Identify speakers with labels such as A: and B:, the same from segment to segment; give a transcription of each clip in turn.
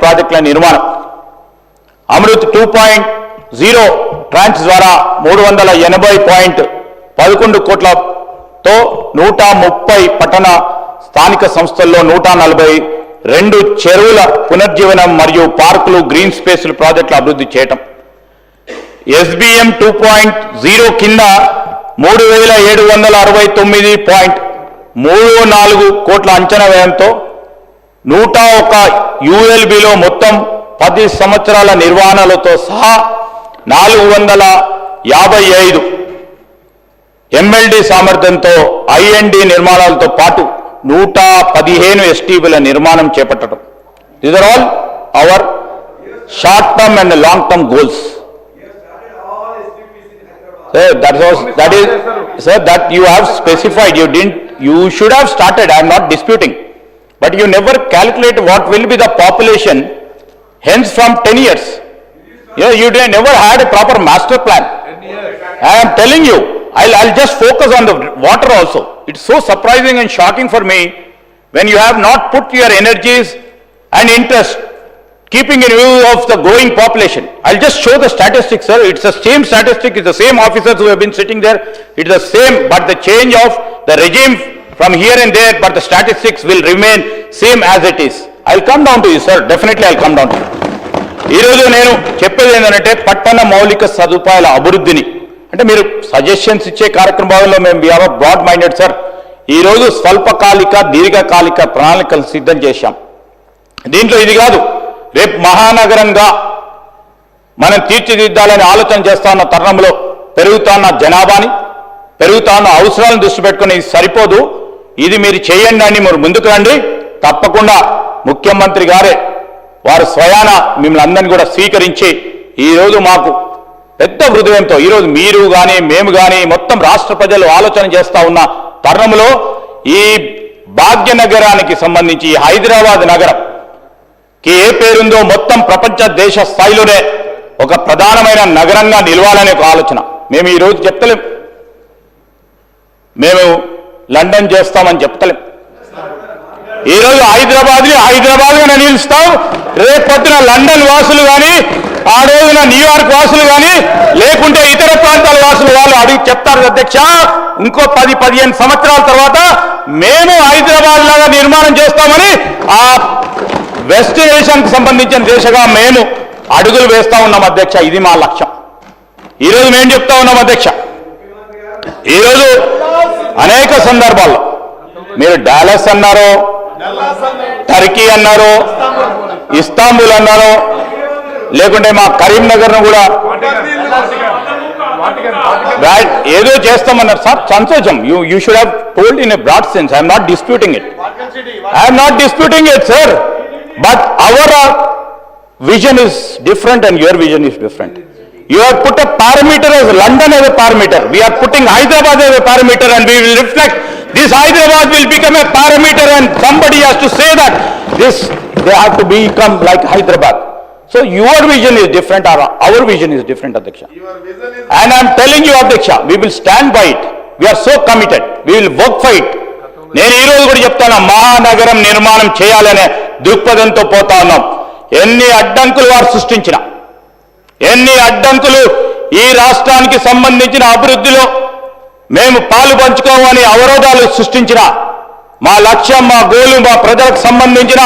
A: ప్రాజెక్టుల నిర్మాణం. అమృత్ 2.0 ట్రాన్స్ ద్వారా 380.11 కోట్లతో 130 పట్టణ స్థానిక సంస్థల్లో 142 చెరువుల పునర్జీవనం మరియు పార్కులు, గ్రీన్ స్పేసులు ప్రాజెక్టులు అభివృద్ధి చేయటం. SBM 2.0 కింద 3769.34 కోట్ల అంచనా వ్యయంతో 101 ULBలో మొత్తం 10 సంవత్సరాల నిర్వహణలతో సహా 455 MLD సామర్థ్యంతో IND నిర్మాణాలతో పాటు 115 STBల నిర్మాణం చేపట్టడం. These are all our short term and long term goals. Sir, that you have specified. You should have started. I am not disputing, but you never calculate what will be the population hence from 10 years. You never had a proper master plan. I am telling you, I'll just focus on the water also. It's so surprising and shocking for me when you have not put your energies and interest keeping in view of the growing population. I'll just show the statistics, sir. It's the same statistic, it's the same officers who have been sitting there. It's the same, but the change of the regime from here and there, but the statistics will remain same as it is. I'll come down to you, sir. Definitely I'll come down to you. ఈరోజు నేను చెప్పేది ఏంటంటే పట్టణ మౌలిక సదుపాయాల అభివృద్ధిని అంటే మీరు సజెషన్స్ ఇచ్చే కార్యక్రమాల్లో మేము వి బ్రాడ్ మైండెడ్ సార్. ఈరోజు స్వల్పకాలిక దీర్ఘకాలిక ప్రణాళికలు సిద్ధం చేశాం. దీంట్లో ఇది కాదు, రేపు మహానగరంగా మనం తీర్చిదిద్దాలని ఆలోచన చేస్తా ఉన్న తరుణంలో పెరుగుతున్న జనాభాని, పెరుగుతున్న అవసరాలను దృష్టి పెట్టుకుని ఇది సరిపోదు, ఇది మీరు చేయండి అని మీరు ముందుకు రండి. తప్పకుండా ముఖ్యమంత్రి గారే వారు స్వయాన మిమ్మల్ని అందరినీ కూడా స్వీకరించి ఈరోజు మాకు పెద్ద హృదయంతో ఈరోజు మీరు కానీ మేము కానీ మొత్తం రాష్ట్ర ప్రజలు ఆలోచన చేస్తూ ఉన్న తరుణంలో ఈ భాగ్యనగరానికి సంబంధించి ఈ హైదరాబాద్ నగరంకి ఏ పేరుందో మొత్తం ప్రపంచ దేశ స్థాయిలోనే ఒక ప్రధానమైన నగరంగా నిలవాలనే ఒక ఆలోచన. మేము ఈరోజు చెప్తలేం, మేము లండన్ చేస్తామని చెప్తలేం. ఈరోజు హైదరాబాద్గా నిలుస్తాం, రేపు పొద్దున లండన్ వాసులు కానీ ఆ రోజున న్యూయార్క్ వాసులు కానీ లేకుంటే ఇతర ప్రాంతాల వాసులు వాళ్ళు అడిగి చెప్తారు, అధ్యక్ష ఇంకో 10-15 సంవత్సరాల తర్వాత మేము హైదరాబాద్ లాగా నిర్మాణం చేస్తామని ఆ వెస్టినేషన్కి సంబంధించిన దిశగా మేము అడుగులు వేస్తా ఉన్నాం అధ్యక్ష. ఇది మా లక్ష్యం. ఈరోజు మేము చెప్తా ఉన్నాం అధ్యక్ష, ఈరోజు అనేక సందర్భాల్లో మీరు డాలస్ అన్నారు, టర్కీ అన్నారు, ఇస్తాంబుల్ అన్నారు, లేకుంటే మా కరీంనగర్ను కూడా ఏదో చేస్తామన్నారు సార్. సంతోషం, you should have told in a broad sense. I'm not disputing it sir, but our vision is different and your vision is different. You have put a parameter as London as a parameter. We are putting Hyderabad as a parameter, and we will reflect this Hyderabad will become a parameter, and somebody has to say that they have to become like Hyderabad. So your vision is different or our vision is different, Adhyaksha. And I am telling you, Adhyaksha, we will stand by it. We are so committed. We will work for it. నేను ఈ రోజు కూడా చెప్తాను, మహానగరం నిర్మాణం చేయాలనే దృక్పథంతో పోతా ఉన్నాం. ఎన్ని అడ్డంకులు వారు సృష్టించిన, ఎన్ని అడ్డంకులు ఈ రాష్ట్రానికి సంబంధించిన అభివృద్ధిలో మేము పాలు పంచుకోమని అవరోధాలు సృష్టించిన మా లక్ష్యం, మా గోలు, మా ప్రజలకు సంబంధించిన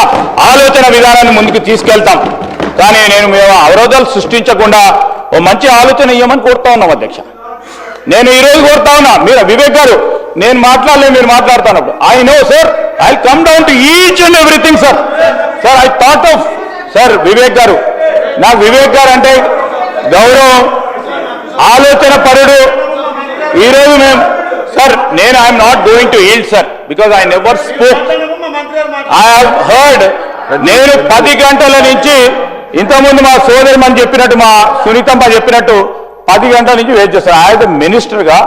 A: ఆలోచన విధానాన్ని ముందుకు తీసుకెళ్తాం. కానీ మేము అవరోధాలు సృష్టించకుండా ఓ మంచి ఆలోచన ఇవ్వమని కోరుతా ఉన్నాం అధ్యక్ష. నేను ఈరోజు కోరుతా ఉన్నా, మీరు వివేక్ గారు నేను మాట్లాడలే, మీరు మాట్లాడుతున్నప్పుడు I know sir, I come down to each and everything sir. Sir I thought of sir Vivek గారు, నాకు వివేక్ గారు అంటే గౌరవం, ఆలోచన పరుడు. ఈరోజు మేము sir I'm not going to yield sir, because I never spoke. I have heard. నేను 10 గంటల నుంచి ఇంతకుముందు మా సోదరి అని చెప్పినట్టు, మా సునీతమ్మ చెప్పినట్టు 10 గంటల నుంచి వెయిట్ చేస్తాను. యాజ్ ఎ మినిస్టర్గా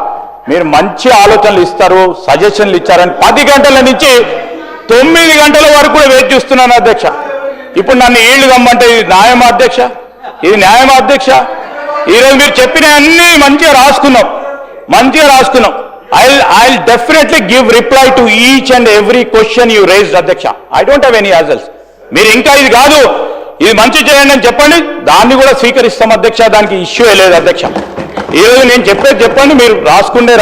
A: మీరు మంచి ఆలోచనలు ఇస్తారు, సజెషన్లు ఇచ్చారని 10 గంటల నుంచి 9 గంటల వరకు కూడా వెయిట్ చేస్తున్నాను అధ్యక్ష. ఇప్పుడు నన్ను ఈళ్ళు కమ్మంటే ఇది న్యాయమా అధ్యక్ష? ఇది న్యాయమా అధ్యక్ష? ఈరోజు మీరు చెప్పిన అన్ని మంచిగా రాసుకున్నాం. I'll definitely give reply to each and every question you raised, అధ్యక్ష. I don't have any hassles. మీరు ఇంకా ఇది కాదు, ఇది మంచి చేయండి అని చెప్పండి, దాన్ని కూడా స్వీకరిస్తాం అధ్యక్ష, దానికి ఇష్యూ లేదు అధ్యక్ష. ఈరోజు నేను చెప్పేది చెప్పండి, మీరు రాసుకోండి.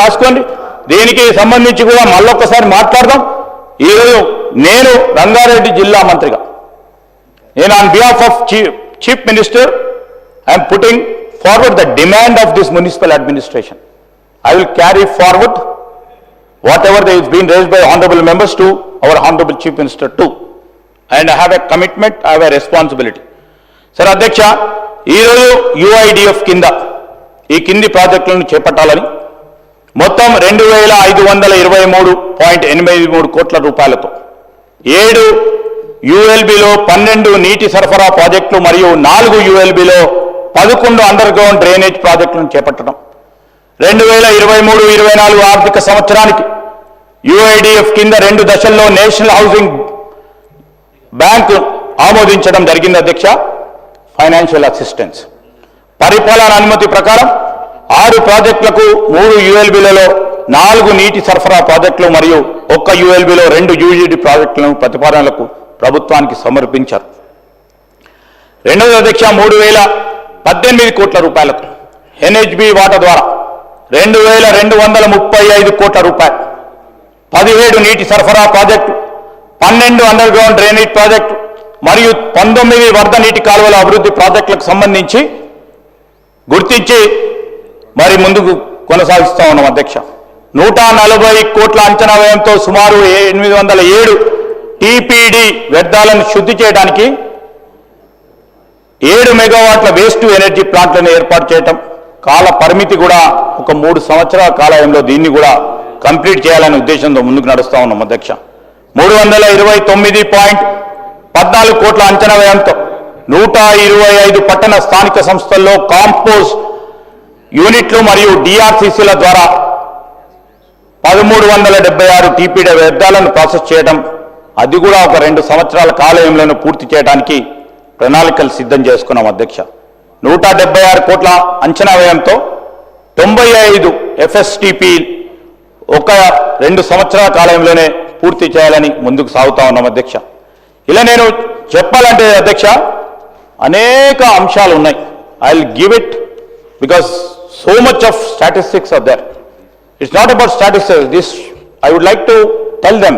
A: దీనికి సంబంధించి కూడా మళ్ళొక్కసారి మాట్లాడదాం. ఈరోజు నేను రంగారెడ్డి జిల్లా మంత్రిగా, నేను on behalf of chief minister I'm putting forward the demand of this municipal administration. I will carry forward whatever is being raised by honorable members to our honorable chief minister too, and I have a commitment, I have a responsibility. Sir అధ్యక్ష, ఈరోజు UIDF కింద ఈ కింది ప్రాజెక్టులను చేపట్టాలని మొత్తం 2523.83 కోట్ల రూపాయలతో 7 ULBలో 12 నీటి సరఫరా ప్రాజెక్టులు మరియు 4 ULBలో 11 అండర్ గ్రౌండ్ డ్రైనేజ్ ప్రాజెక్టులను చేపట్టడం, 2023-24 ఆర్థిక సంవత్సరానికి UIDF కింద 2 దశల్లో నేషనల్ హౌసింగ్ బ్యాంక్ ఆమోదించడం జరిగింది అధ్యక్ష. ఫైనాన్షియల్ అసిస్టెన్స్ పరిపాలన అనుమతి ప్రకారం 6 ప్రాజెక్టులకు 3 ULBలలో 4 నీటి సరఫరా ప్రాజెక్టులు మరియు 1 ULBలో 2 UGD ప్రాజెక్టులను ప్రతిపాదనలకు ప్రభుత్వానికి సమర్పించారు. రెండవది అధ్యక్ష, 3018 కోట్ల రూపాయలకు NHB వాటా ద్వారా 2235 కోట్ల రూపాయలు 17 నీటి సరఫరా project, 12 under ground drainage project మరియు 19 వరద నీటి కాలువల అభివృద్ధి ప్రాజెక్టులకు సంబంధించి గుర్తించి మరి ముందుకు కొనసాగిస్తా ఉన్నాం అధ్యక్ష. 140 కోట్ల అంచనా వ్యయంతో సుమారు 807 TPD వ్యర్థాలను శుద్ధి చేయడానికి 7 మెగావాట్ల వేస్ట్ టు ఎనర్జీ ప్లాంట్లను ఏర్పాటు చేయటం, కాల పరిమితి కూడా ఒక 3 సంవత్సరాల కాలంలో దీన్ని కూడా కంప్లీట్ చేయాలనే ఉద్దేశంతో ముందుకు నడుస్తా ఉన్నాం అధ్యక్ష. 329.14 కోట్ల అంచనా వ్యయంతో 125 పట్టణ స్థానిక సంస్థల్లో కాంపోస్ట్ యూనిట్లు మరియు DRCCల ద్వారా 1376 TPD వ్యర్థాలను ప్రాసెస్ చేయడం, అది కూడా ఒక 2 సంవత్సరాల కాలంలోనే పూర్తి చేయడానికి ప్రణాళికలు సిద్ధం చేసుకున్నాం అధ్యక్ష. 176 కోట్ల అంచనా వ్యయంతో 95 FSTP ఒక 2 సంవత్సరాల కాలంలోనే పూర్తి చేయాలని ముందుకు సాగుతా ఉన్నాం అధ్యక్ష. ఇలా నేను చెప్పాలంటే అధ్యక్ష అనేక అంశాలు ఉన్నాయి. I will give it because so much of statistics are there. It's not about statistics. This I would like to tell them